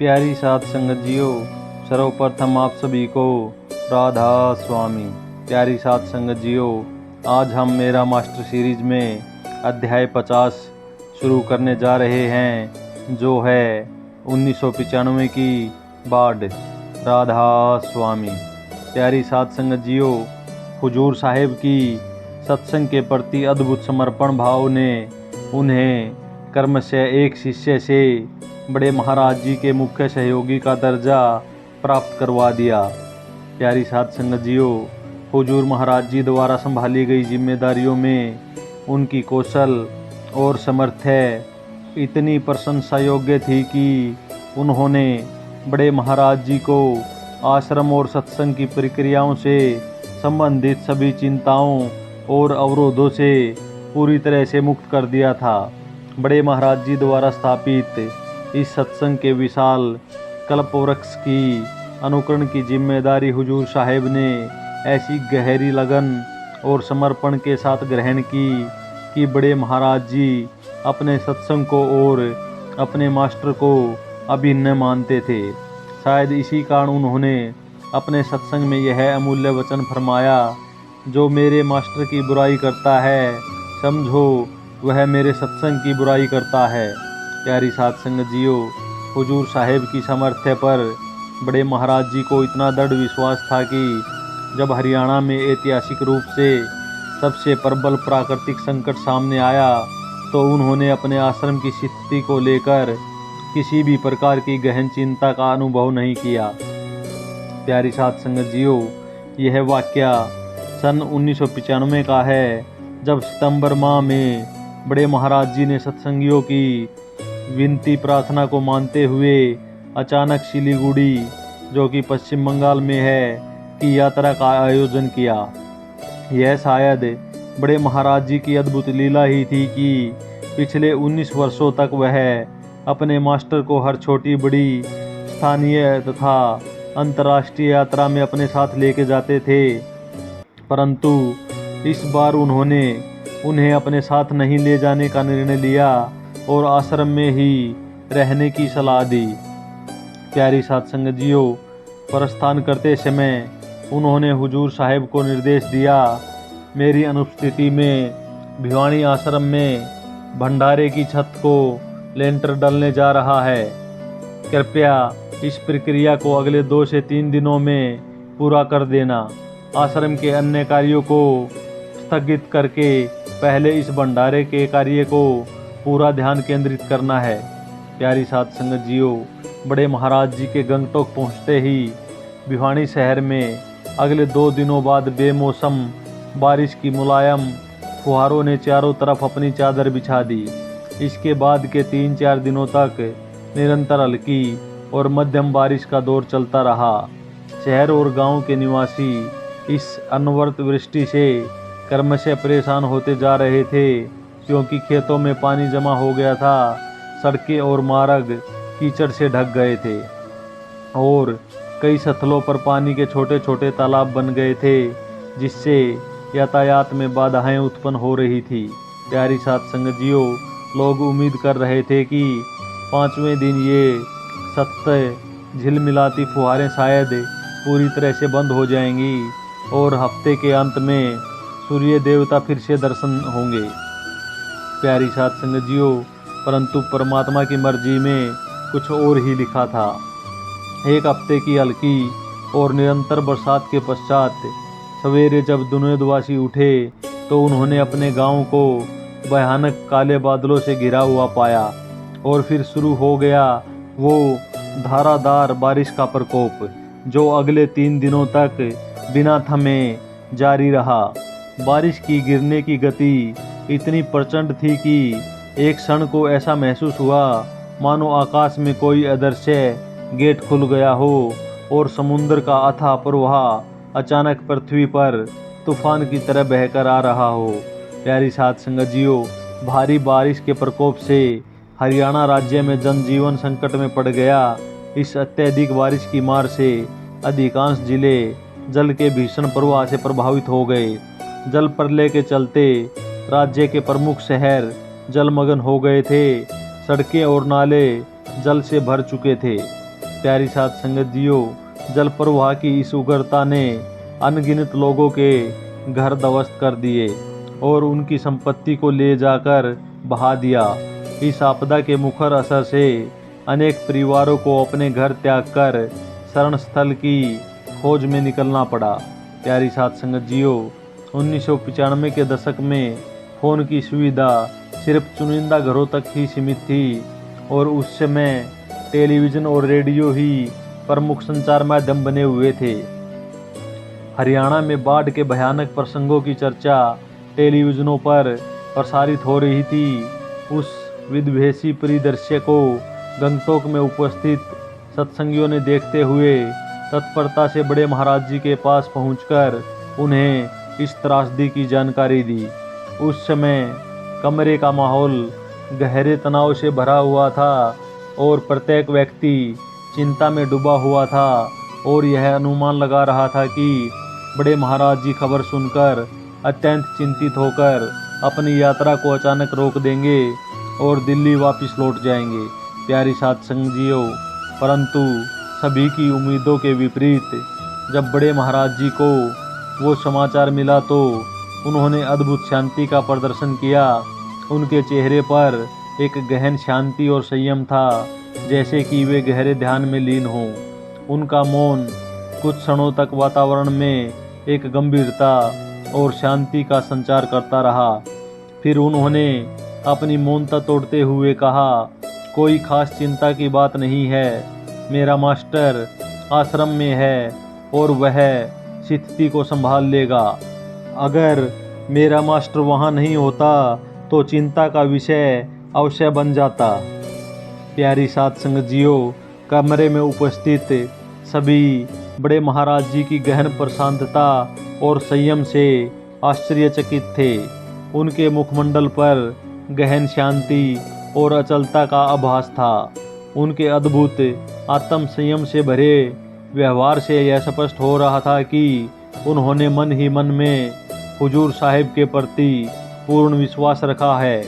प्यारी साध संगत जियो, सर्वप्रथम आप सभी को राधा स्वामी। प्यारी साध संगत जियो, आज हम मेरा मास्टर सीरीज में अध्याय 50 शुरू करने जा रहे हैं, जो है 1995 की बाढ़। राधा स्वामी। प्यारी साध संगत जियो, हुजूर साहिब की सत्संग के प्रति अद्भुत समर्पण भाव ने उन्हें कर्म से एक शिष्य से बड़े महाराज जी के मुख्य सहयोगी का दर्जा प्राप्त करवा दिया। प्यारी साध संगत जियो, हुजूर महाराज जी द्वारा संभाली गई जिम्मेदारियों में उनकी कौशल और सामर्थ्य इतनी प्रशंसा योग्य थी कि उन्होंने बड़े महाराज जी को आश्रम और सत्संग की प्रक्रियाओं से संबंधित सभी चिंताओं और अवरोधों से पूरी तरह से मुक्त कर दिया था। बड़े महाराज जी द्वारा स्थापित इस सत्संग के विशाल कल्पवृक्ष की अनुकरण की जिम्मेदारी हुजूर साहिब ने ऐसी गहरी लगन और समर्पण के साथ ग्रहण की कि बड़े महाराज जी अपने सत्संग को और अपने मास्टर को अभिन्न मानते थे। शायद इसी कारण उन्होंने अपने सत्संग में यह अमूल्य वचन फरमाया, जो मेरे मास्टर की बुराई करता है, समझो वह मेरे सत्संग की बुराई करता है। प्यारी साध संगत जियो, हुजूर साहिब की सामर्थ्य पर बड़े महाराज जी को इतना दृढ़ विश्वास था कि जब हरियाणा में ऐतिहासिक रूप से सबसे प्रबल प्राकृतिक संकट सामने आया, तो उन्होंने अपने आश्रम की स्थिति को लेकर किसी भी प्रकार की गहन चिंता का अनुभव नहीं किया। प्यारी साध संगत जियो, यह वाकया सन 1995 का है, जब सितंबर माह में बड़े महाराज जी ने सत्संगियों की विनती प्रार्थना को मानते हुए अचानक सिलीगुड़ी, जो कि पश्चिम बंगाल में है, की यात्रा का आयोजन किया। यह शायद बड़े महाराज जी की अद्भुत लीला ही थी कि पिछले 19 वर्षों तक वह अपने मास्टर को हर छोटी बड़ी स्थानीय तथा अंतर्राष्ट्रीय यात्रा में अपने साथ लेके जाते थे, परंतु इस बार उन्होंने उन्हें अपने साथ नहीं ले जाने का निर्णय लिया और आश्रम में ही रहने की सलाह दी। प्यारी साध संगत जियो, प्रस्थान करते समय उन्होंने हुजूर साहिब को निर्देश दिया, मेरी अनुपस्थिति में भिवानी आश्रम में भंडारे की छत को लेंटर डलने जा रहा है। कृपया इस प्रक्रिया को अगले 2 से 3 दिनों में पूरा कर देना। आश्रम के अन्य कार्यों को स्थगित करके पहले इस भंडारे के कार्य को पूरा ध्यान केंद्रित करना है। प्यारी साध संगत जियो, बड़े महाराज जी के गंगटोक पहुँचते ही भिवानी शहर में अगले 2 दिनों बाद बेमौसम बारिश की मुलायम फुहारों ने चारों तरफ अपनी चादर बिछा दी। इसके बाद के 3-4 दिनों तक निरंतर हल्की और मध्यम बारिश का दौर चलता रहा। शहर और गांव के निवासी इस अनवरत वृष्टि से क्रमशः परेशान होते जा रहे थे, क्योंकि खेतों में पानी जमा हो गया था, सड़कें और मार्ग कीचड़ से ढक गए थे और कई स्थलों पर पानी के छोटे छोटे तालाब बन गए थे, जिससे यातायात में बाधाएं उत्पन्न हो रही थी। प्यारी साध संगत जियो, लोग उम्मीद कर रहे थे कि 5वें दिन ये सत्य झिलमिलाती फुहारें शायद पूरी तरह से बंद हो जाएंगी और हफ्ते के अंत में सूर्य देवता फिर से दर्शन होंगे। प्यारी साध संगत जियो, परंतु परमात्मा की मर्जी में कुछ और ही लिखा था। एक हफ्ते की हल्की और निरंतर बरसात के पश्चात सवेरे जब दुनियावासी उठे, तो उन्होंने अपने गांव को भयानक काले बादलों से घिरा हुआ पाया और फिर शुरू हो गया वो धारादार बारिश का प्रकोप, जो अगले 3 दिनों तक बिना थमे जारी रहा। बारिश की गिरने की गति इतनी प्रचंड थी कि एक क्षण को ऐसा महसूस हुआ मानो आकाश में कोई अदृश्य गेट खुल गया हो और समुद्र का अथाह प्रवाह अचानक पृथ्वी पर तूफान की तरह बहकर आ रहा हो। प्यारी साध संगत जियो, भारी बारिश के प्रकोप से हरियाणा राज्य में जनजीवन संकट में पड़ गया। इस अत्यधिक बारिश की मार से अधिकांश जिले जल के भीषण प्रवाह से प्रभावित हो गए। जल प्रलय के चलते राज्य के प्रमुख शहर जलमग्न हो गए थे। सड़कें और नाले जल से भर चुके थे। प्यारी साध संगत जियो, जल प्रवाह की इस उग्रता ने अनगिनत लोगों के घर ध्वस्त कर दिए और उनकी संपत्ति को ले जाकर बहा दिया। इस आपदा के मुखर असर से अनेक परिवारों को अपने घर त्याग कर शरण स्थल की खोज में निकलना पड़ा। प्यारी साध संगत जियो, 1995 के दशक में फ़ोन की सुविधा सिर्फ चुनिंदा घरों तक ही सीमित थी और उस समय टेलीविज़न और रेडियो ही प्रमुख संचार माध्यम बने हुए थे। हरियाणा में बाढ़ के भयानक प्रसंगों की चर्चा टेलीविज़नों पर प्रसारित हो रही थी। उस विध्वंसी परिदृश्य को गंगटोक में उपस्थित सत्संगियों ने देखते हुए तत्परता से बड़े महाराज जी के पास पहुंचकर उन्हें इस त्रासदी की जानकारी दी। उस समय कमरे का माहौल गहरे तनाव से भरा हुआ था और प्रत्येक व्यक्ति चिंता में डूबा हुआ था और यह अनुमान लगा रहा था कि बड़े महाराज जी खबर सुनकर अत्यंत चिंतित होकर अपनी यात्रा को अचानक रोक देंगे और दिल्ली वापस लौट जाएंगे। प्यारी साध संगजियों, परंतु सभी की उम्मीदों के विपरीत जब बड़े महाराज जी को वो समाचार मिला तो उन्होंने अद्भुत शांति का प्रदर्शन किया। उनके चेहरे पर एक गहन शांति और संयम था, जैसे कि वे गहरे ध्यान में लीन हों। उनका मौन कुछ क्षणों तक वातावरण में एक गंभीरता और शांति का संचार करता रहा। फिर उन्होंने अपनी मौनता तोड़ते हुए कहा, कोई खास चिंता की बात नहीं है। मेरा मास्टर आश्रम में है और वह स्थिति को संभाल लेगा। अगर मेरा मास्टर वहाँ नहीं होता तो चिंता का विषय अवश्य बन जाता। प्यारी साध संगत जियो, कमरे में उपस्थित सभी बड़े महाराज जी की गहन प्रशांतता और संयम से आश्चर्यचकित थे। उनके मुखमंडल पर गहन शांति और अचलता का आभास था। उनके अद्भुत आत्म संयम से भरे व्यवहार से यह स्पष्ट हो रहा था कि उन्होंने मन ही मन में हुजूर साहिब के प्रति पूर्ण विश्वास रखा है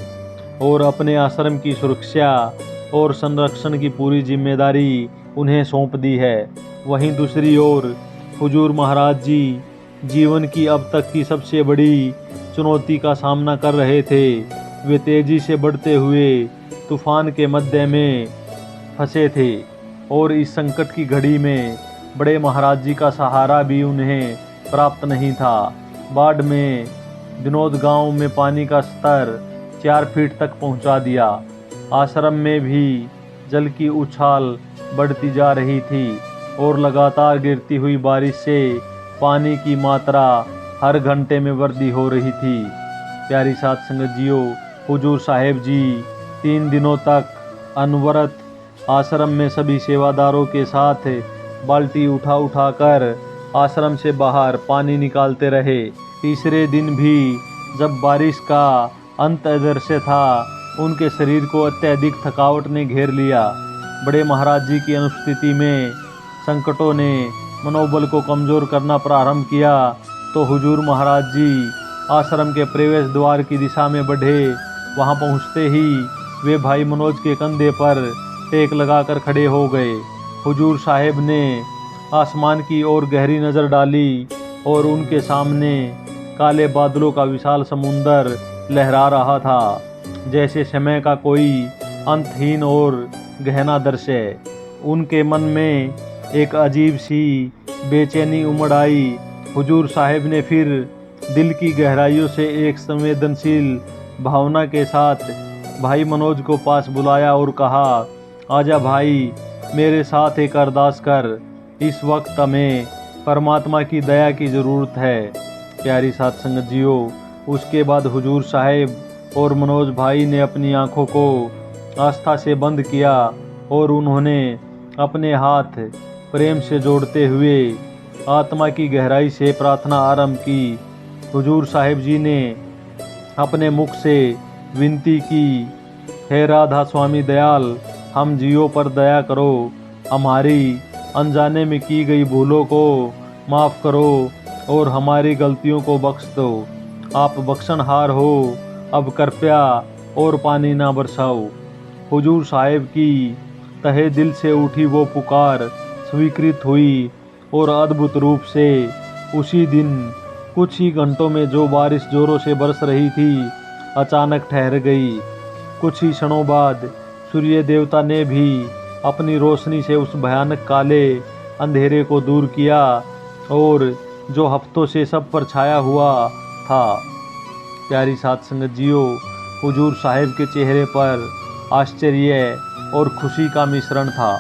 और अपने आश्रम की सुरक्षा और संरक्षण की पूरी जिम्मेदारी उन्हें सौंप दी है। वहीं दूसरी ओर हुजूर महाराज जी जीवन की अब तक की सबसे बड़ी चुनौती का सामना कर रहे थे। वे तेजी से बढ़ते हुए तूफान के मध्य में फंसे थे और इस संकट की घड़ी में बड़े महाराज जी का सहारा भी उन्हें प्राप्त नहीं था। बाढ़ में विनोद गांव में पानी का स्तर 4 फीट तक पहुंचा दिया। आश्रम में भी जल की उछाल बढ़ती जा रही थी और लगातार गिरती हुई बारिश से पानी की मात्रा हर घंटे में वृद्धि हो रही थी। प्यारी साध संगत जियो, हुजूर साहिब जी 3 दिनों तक अनवरत आश्रम में सभी सेवादारों के साथ बाल्टी उठा कर आश्रम से बाहर पानी निकालते रहे। तीसरे दिन भी जब बारिश का अंत अदृश्य था, उनके शरीर को अत्यधिक थकावट ने घेर लिया। बड़े महाराज जी की अनुपस्थिति में संकटों ने मनोबल को कमज़ोर करना प्रारंभ किया तो हुजूर महाराज जी आश्रम के प्रवेश द्वार की दिशा में बढ़े। वहां पहुंचते ही वे भाई मनोज के कंधे पर टेक लगाकर खड़े हो गए। हुजूर साहिब ने आसमान की ओर गहरी नज़र डाली और उनके सामने काले बादलों का विशाल समुंदर लहरा रहा था, जैसे समय का कोई अंतहीन और गहना दृश्य। उनके मन में एक अजीब सी बेचैनी उमड़ आई। हुजूर साहिब ने फिर दिल की गहराइयों से एक संवेदनशील भावना के साथ भाई मनोज को पास बुलाया और कहा, आजा भाई, मेरे साथ एक अरदास कर। इस वक्त हमें परमात्मा की दया की ज़रूरत है। प्यारी साध संगत जियो, उसके बाद हुजूर साहिब और मनोज भाई ने अपनी आंखों को आस्था से बंद किया और उन्होंने अपने हाथ प्रेम से जोड़ते हुए आत्मा की गहराई से प्रार्थना आरंभ की। हुजूर साहिब जी ने अपने मुख से विनती की, हे राधा स्वामी दयाल, हम जियो पर दया करो, हमारी अनजाने में की गई भूलों को माफ़ करो और हमारी गलतियों को बख्श दो। आप बख्शनहार हो, अब कृपया और पानी ना बरसाओ। हुजूर साहिब की तहे दिल से उठी वो पुकार स्वीकृत हुई और अद्भुत रूप से उसी दिन कुछ ही घंटों में जो बारिश जोरों से बरस रही थी अचानक ठहर गई। कुछ ही क्षणों बाद सूर्य देवता ने भी अपनी रोशनी से उस भयानक काले अंधेरे को दूर किया और जो हफ्तों से सब पर छाया हुआ था। प्यारी साध संगत जियो, हुजूर साहिब के चेहरे पर आश्चर्य और खुशी का मिश्रण था,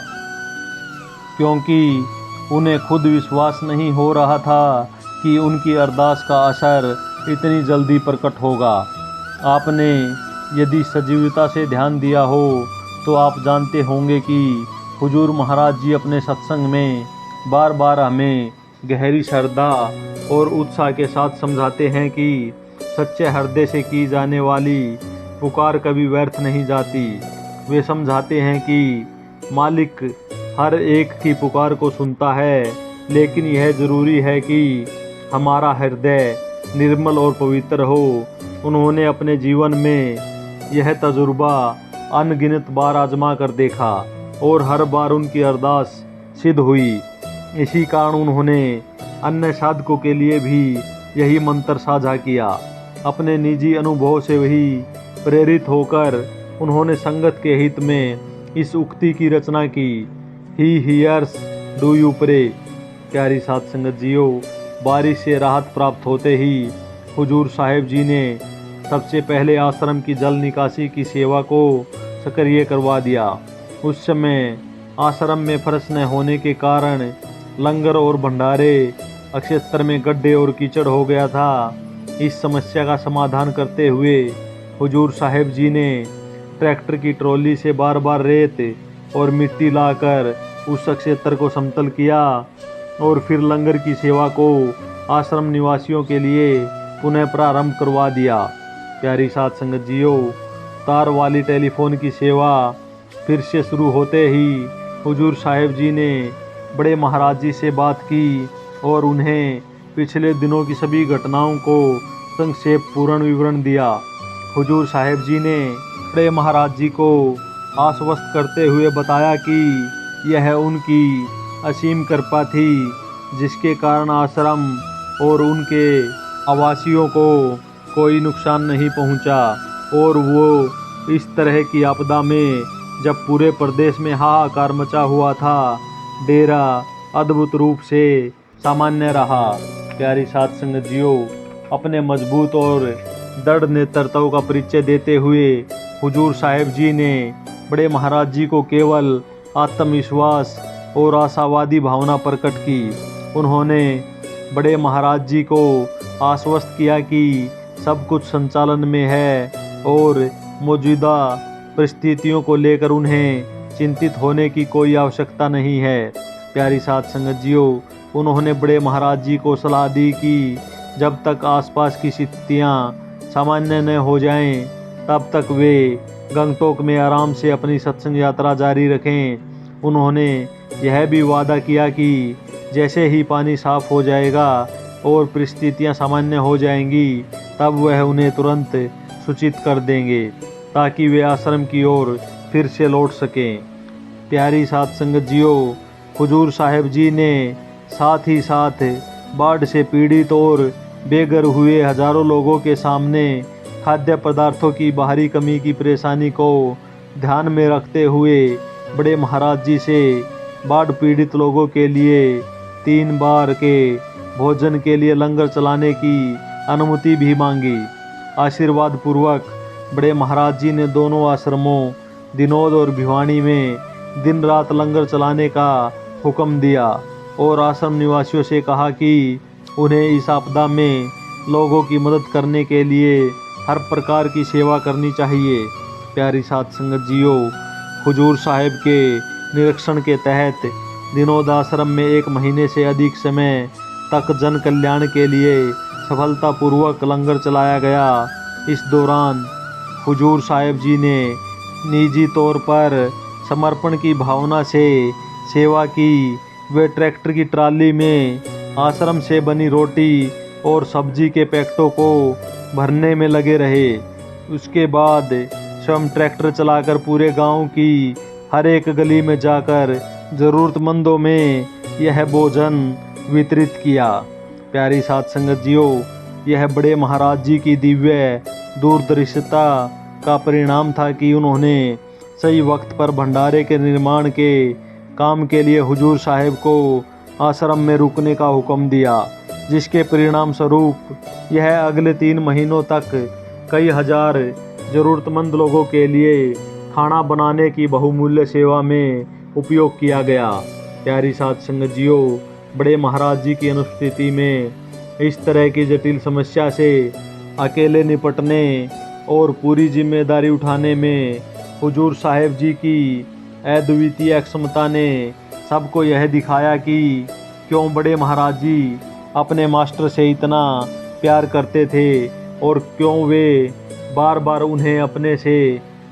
क्योंकि उन्हें खुद विश्वास नहीं हो रहा था कि उनकी अरदास का असर इतनी जल्दी प्रकट होगा। आपने यदि सजीवता से ध्यान दिया हो तो आप जानते होंगे कि हुजूर महाराज जी अपने सत्संग में बार बार हमें गहरी श्रद्धा और उत्साह के साथ समझाते हैं कि सच्चे हृदय से की जाने वाली पुकार कभी व्यर्थ नहीं जाती। वे समझाते हैं कि मालिक हर एक की पुकार को सुनता है, लेकिन यह ज़रूरी है कि हमारा हृदय निर्मल और पवित्र हो। उन्होंने अपने जीवन में यह तजुर्बा अनगिनत बार आजमा कर देखा और हर बार उनकी अरदास सिद्ध हुई। इसी कारण उन्होंने अन्य साधकों के लिए भी यही मंत्र साझा किया। अपने निजी अनुभव से वही प्रेरित होकर उन्होंने संगत के हित में इस उक्ति की रचना की, he hears do you pray. प्यारी साध संगत जियो, बारिश से राहत प्राप्त होते ही हुजूर साहिब जी ने सबसे पहले आश्रम की जल निकासी की सेवा को सक्रिय करवा दिया। उस समय आश्रम में फर्श न होने के कारण लंगर और भंडारे अक्षेत्र में गड्ढे और कीचड़ हो गया था। इस समस्या का समाधान करते हुए हुजूर साहिब जी ने ट्रैक्टर की ट्रॉली से बार बार रेत और मिट्टी लाकर उस क्षेत्र को समतल किया और फिर लंगर की सेवा को आश्रम निवासियों के लिए पुनः प्रारंभ करवा दिया। प्यारी साध संगत जियो, तार वाली टेलीफोन की सेवा फिर से शुरू होते ही हुजूर साहिब जी ने बड़े महाराज जी से बात की और उन्हें पिछले दिनों की सभी घटनाओं को संक्षेप पूर्ण विवरण दिया। हुजूर साहिब जी ने बड़े महाराज जी को आश्वस्त करते हुए बताया कि यह उनकी असीम कृपा थी, जिसके कारण आश्रम और उनके आवासियों को कोई नुकसान नहीं पहुंचा। और वो इस तरह की आपदा में जब पूरे प्रदेश में हाहाकार मचा हुआ था, डेरा अद्भुत रूप से सामान्य रहा। प्यारी साध संगत जियो, अपने मजबूत और दृढ़ नेतृत्व का परिचय देते हुए हुजूर साहिब जी ने बड़े महाराज जी को केवल आत्मविश्वास और आशावादी भावना प्रकट की। उन्होंने बड़े महाराज जी को आश्वस्त किया कि सब कुछ संचालन में है और मौजूदा परिस्थितियों को लेकर उन्हें चिंतित होने की कोई आवश्यकता नहीं है। प्यारी साध संगत जियो, उन्होंने बड़े महाराज जी को सलाह दी कि जब तक आसपास की स्थितियाँ सामान्य न हो जाएं, तब तक वे गंगटोक में आराम से अपनी सत्संग यात्रा जारी रखें। उन्होंने यह भी वादा किया कि जैसे ही पानी साफ हो जाएगा और परिस्थितियाँ सामान्य हो जाएंगी, तब वह उन्हें तुरंत सूचित कर देंगे ताकि वे आश्रम की ओर फिर से लौट सकें। प्यारी साध संगत जियो, हुजूर साहिब जी ने साथ ही साथ बाढ़ से पीड़ित और बेघर हुए हजारों लोगों के सामने खाद्य पदार्थों की बाहरी कमी की परेशानी को ध्यान में रखते हुए बड़े महाराज जी से बाढ़ पीड़ित लोगों के लिए 3 बार के भोजन के लिए लंगर चलाने की अनुमति भी मांगी। आशीर्वाद पूर्वक बड़े महाराज जी ने दोनों आश्रमों दिनोद और भिवानी में दिन रात लंगर चलाने का हुक्म दिया और आश्रम निवासियों से कहा कि उन्हें इस आपदा में लोगों की मदद करने के लिए हर प्रकार की सेवा करनी चाहिए। प्यारी साध संगत जियो, हुजूर साहिब के निरीक्षण के तहत दिनोद आश्रम में 1 महीने से अधिक समय तक जन कल्याण के लिए सफलतापूर्वक लंगर चलाया गया। इस दौरान हुजूर साहिब जी ने निजी तौर पर समर्पण की भावना से सेवा की। वे ट्रैक्टर की ट्राली में आश्रम से बनी रोटी और सब्जी के पैकेटों को भरने में लगे रहे। उसके बाद स्वयं ट्रैक्टर चलाकर पूरे गांव की हर एक गली में जाकर ज़रूरतमंदों में यह भोजन वितरित किया। प्यारी साध संगत जियो, यह बड़े महाराज जी की दिव्य दूरदर्शिता का परिणाम था कि उन्होंने सही वक्त पर भंडारे के निर्माण के काम के लिए हुजूर साहिब को आश्रम में रुकने का हुक्म दिया, जिसके परिणाम स्वरूप यह अगले 3 महीनों तक कई हजार ज़रूरतमंद लोगों के लिए खाना बनाने की बहुमूल्य सेवा में उपयोग किया गया। प्यारी साध संगत जियो, बड़े महाराज जी की अनुपस्थिति में इस तरह की जटिल समस्या से अकेले निपटने और पूरी जिम्मेदारी उठाने में हुजूर साहिब जी की अद्वितीय क्षमता ने सबको यह दिखाया कि क्यों बड़े महाराज जी अपने मास्टर से इतना प्यार करते थे और क्यों वे बार बार उन्हें अपने से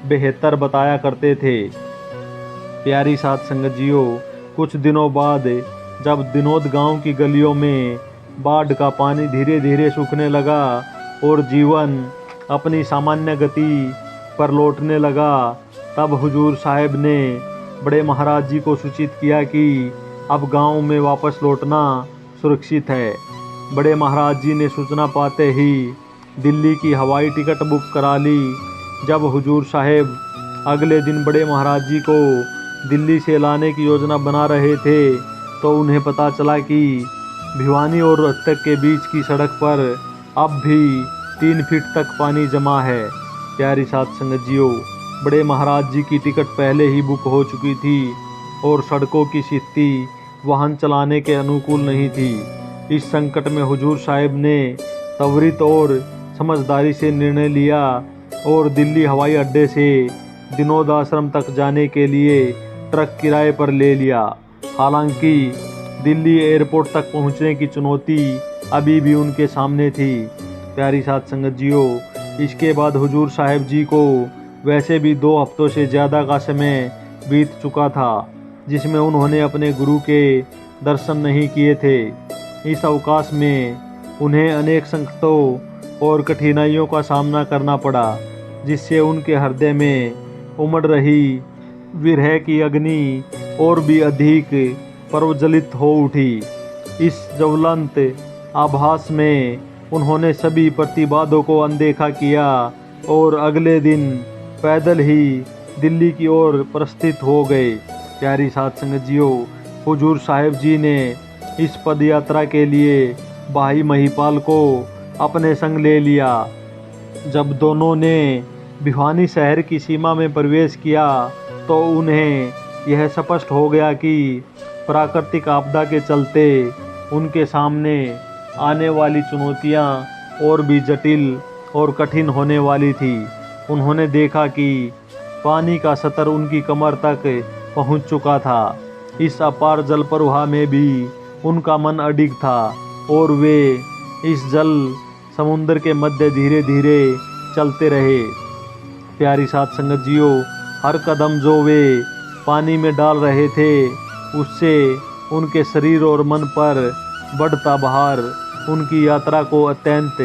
बेहतर बताया करते थे। प्यारी साध संगत जियो, कुछ दिनों बाद जब दिनोद गांव की गलियों में बाढ़ का पानी धीरे धीरे सूखने लगा और जीवन अपनी सामान्य गति पर लौटने लगा, तब हुजूर साहिब ने बड़े महाराज जी को सूचित किया कि अब गांव में वापस लौटना सुरक्षित है। बड़े महाराज जी ने सूचना पाते ही दिल्ली की हवाई टिकट बुक करा ली। जब हुजूर साहिब अगले दिन बड़े महाराज जी को दिल्ली से लाने की योजना बना रहे थे, तो उन्हें पता चला कि भिवानी और रोहतक के बीच की सड़क पर अब भी 3 फीट तक पानी जमा है। प्यारी साध संगत जियो, बड़े महाराज जी की टिकट पहले ही बुक हो चुकी थी और सड़कों की स्थिति वाहन चलाने के अनुकूल नहीं थी। इस संकट में हुजूर साहिब ने त्वरित और समझदारी से निर्णय लिया और दिल्ली हवाई अड्डे से दिनोद आश्रम तक जाने के लिए ट्रक किराए पर ले लिया। हालांकि दिल्ली एयरपोर्ट तक पहुंचने की चुनौती अभी भी उनके सामने थी। प्यारी साध संगत जियो, इसके बाद हुजूर साहिब जी को वैसे भी 2 हफ्तों से ज़्यादा का समय बीत चुका था, जिसमें उन्होंने अपने गुरु के दर्शन नहीं किए थे। इस अवकाश में उन्हें अनेक संकटों और कठिनाइयों का सामना करना पड़ा, जिससे उनके हृदय में उमड़ रही विरह की अग्नि और भी अधिक प्रज्वलित हो उठी। इस ज्वलंत आभास में उन्होंने सभी प्रतिवादों को अनदेखा किया और अगले दिन पैदल ही दिल्ली की ओर प्रस्थित हो गए। प्यारी साध संगत जियो, हुजूर साहिब जी ने इस पद यात्रा के लिए भाई महिपाल को अपने संग ले लिया। जब दोनों ने भिवानी शहर की सीमा में प्रवेश किया तो उन्हें यह स्पष्ट हो गया कि प्राकृतिक आपदा के चलते उनके सामने आने वाली चुनौतियां और भी जटिल और कठिन होने वाली थी। उन्होंने देखा कि पानी का स्तर उनकी कमर तक पहुंच चुका था। इस अपार जल प्रवाह में भी उनका मन अडिग था और वे इस जल समुद्र के मध्य धीरे धीरे चलते रहे। प्यारी साध संगत जियो, हर कदम जो वे पानी में डाल रहे थे उससे उनके शरीर और मन पर बढ़ता भार उनकी यात्रा को अत्यंत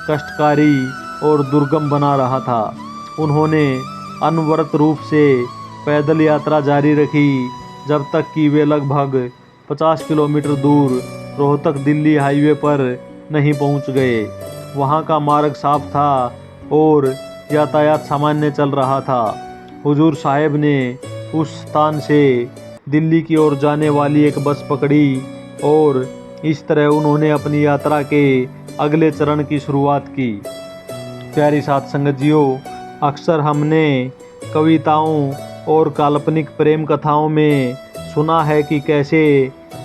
कष्टकारी और दुर्गम बना रहा था। उन्होंने अनवरत रूप से पैदल यात्रा जारी रखी जब तक कि वे लगभग 50 किलोमीटर दूर रोहतक दिल्ली हाईवे पर नहीं पहुंच गए। वहां का मार्ग साफ था और यातायात सामान्य चल रहा था। हुजूर साहिब ने उस स्थान से दिल्ली की ओर जाने वाली एक बस पकड़ी और इस तरह उन्होंने अपनी यात्रा के अगले चरण की शुरुआत की। प्यारी साध संगत जियो, अक्सर हमने कविताओं और काल्पनिक प्रेम कथाओं में सुना है कि कैसे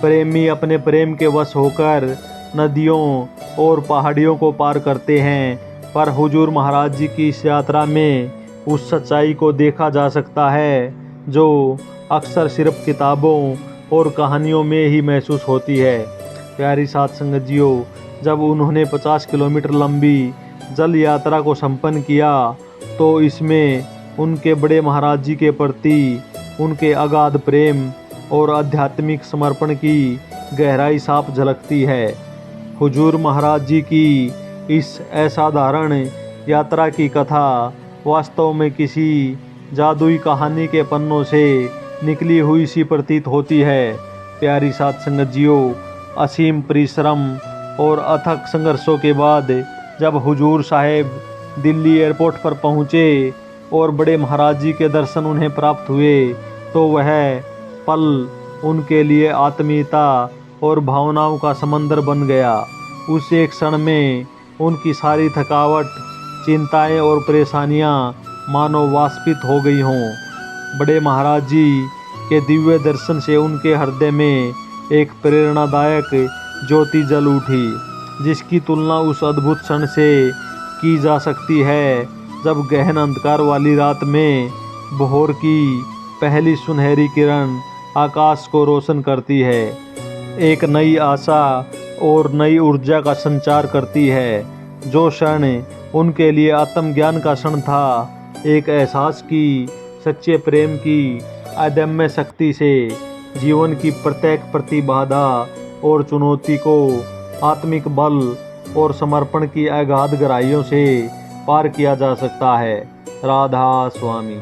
प्रेमी अपने प्रेम के वश होकर नदियों और पहाड़ियों को पार करते हैं, पर हुजूर महाराज जी की इस यात्रा में उस सच्चाई को देखा जा सकता है जो अक्सर सिर्फ किताबों और कहानियों में ही महसूस होती है। प्यारी साध संगत जियो, जब उन्होंने 50 किलोमीटर लंबी जल यात्रा को संपन्न किया तो इसमें उनके बड़े महाराज जी के प्रति उनके अगाध प्रेम और आध्यात्मिक समर्पण की गहराई साफ झलकती है। हुजूर महाराज जी की इस असाधारण यात्रा की कथा वास्तव में किसी जादुई कहानी के पन्नों से निकली हुई सी प्रतीत होती है। प्यारी साध संगत जियो, असीम परिश्रम और अथक संघर्षों के बाद जब हुजूर साहेब दिल्ली एयरपोर्ट पर पहुँचे और बड़े महाराज जी के दर्शन उन्हें प्राप्त हुए तो वह पल उनके लिए आत्मीयता और भावनाओं का समंदर बन गया। उस एक क्षण में उनकी सारी थकावट, चिंताएं और परेशानियां मानो वाष्पित हो गई हों। बड़े महाराज जी के दिव्य दर्शन से उनके हृदय में एक प्रेरणादायक ज्योति जल उठी, जिसकी तुलना उस अद्भुत क्षण से की जा सकती है जब गहन अंधकार वाली रात में भोर की पहली सुनहरी किरण आकाश को रोशन करती है, एक नई आशा और नई ऊर्जा का संचार करती है। जो क्षण उनके लिए आत्मज्ञान का क्षण था, एक एहसास की, सच्चे प्रेम की अदम्य शक्ति से जीवन की प्रत्येक प्रतिबाधा और चुनौती को आत्मिक बल और समर्पण की अगाध गहराइयों से पार किया जा सकता है। राधा स्वामी।